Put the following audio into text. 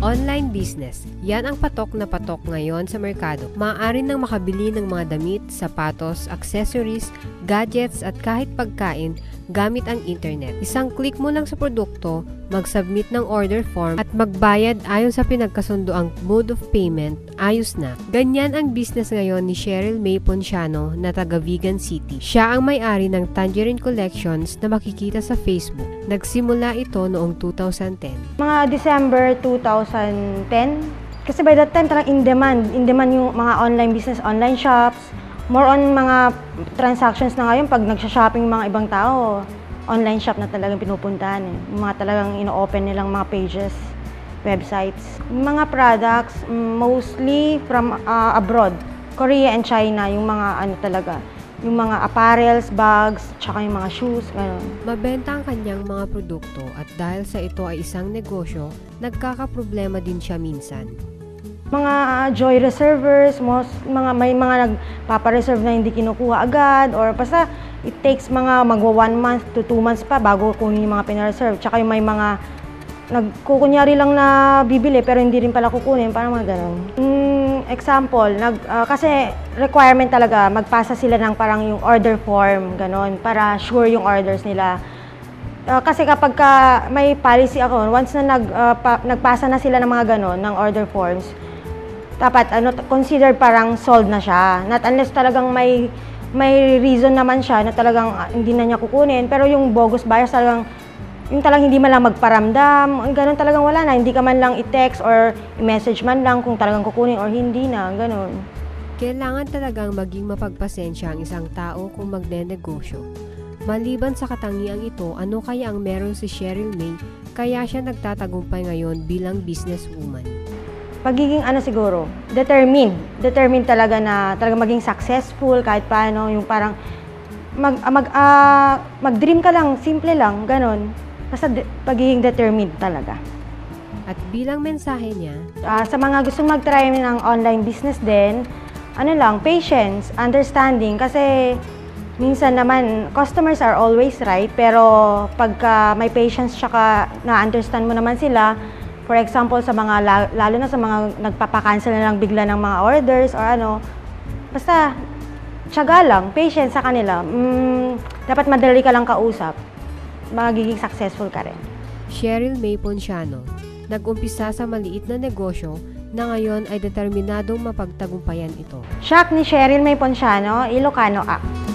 Online business. Yan ang patok na patok ngayon sa merkado. Maaari nang makabili ng mga damit, sapatos, accessories, gadgets at kahit pagkain gamit ang internet. Isang click mo lang sa produkto, mag-submit ng order form at magbayad ayon sa pinagkasundoang mode of payment, ayos na. Ganyan ang business ngayon ni Cheryl May Ponciano na taga Vigan City. Siya ang may-ari ng Tangerine Collections na makikita sa Facebook. Nagsimula ito noong 2010. Mga December 2010, kasi by that time talagang in demand yung mga online business, online shops. More on mga transactions na ngayon, pag nagsha-shopping mga ibang tao, online shop na talagang pinupuntahan. Yung mga talagang ino-open nilang mga pages, websites. Mga products, mostly from abroad, Korea and China, yung mga talaga. Yung mga apparels, bags, tsaka yung mga shoes, gano'n. Mabenta ang kanyang mga produkto at dahil sa ito ay isang negosyo, nagkakaproblema din siya minsan. Mga joy reservers, may mga nagpapareserve na hindi kinukuha agad, or basta it takes mga magwa 1 month to 2 months pa bago kunin yung mga pinareserve. Tsaka yung may mga nagkukunyari lang na bibili pero hindi rin pala kukunin, parang mga gano'n. Example, kasi requirement talaga, magpasa sila ng parang yung order form, gano'n, para sure yung orders nila. Kasi kapag may policy ako, once na nagpasa na sila ng mga gano'n, ng order forms, dapat consider parang sold na siya. Not unless talagang may reason naman siya na talagang hindi na niya kukunin, pero yung bogus buyers talagang hindi man lang magparamdam, gano'n talagang wala na, hindi ka man lang i-text or i-message man lang kung talagang kukunin or hindi na, gano'n. Kailangan talagang maging mapagpasensya ang isang tao kung magnenegosyo. Maliban sa katangiang ito, ano kaya ang meron si Cheryl May kaya siya nagtatagumpay ngayon bilang businesswoman? Pagiging siguro, determined talaga na talaga maging successful kahit paano, yung parang mag-dream ka lang, simple lang, gano'n. Basta pagiging determined talaga. At bilang mensahe niya, sa mga gustong mag-try ng online business din, patience, understanding, kasi minsan naman, customers are always right, pero pagka may patience tsaka na-understand mo naman sila, for example, sa mga, lalo na sa mga nagpapakancel na lang bigla ng mga orders or basta tiyaga lang, patience sa kanila. Dapat madali ka lang kausap, magiging successful ka rin. Cheryl May Ponciano, nag-umpisa sa maliit na negosyo na ngayon ay determinadong mapagtagumpayan ito. Shop ni Cheryl May Ponciano, Ilocano Act.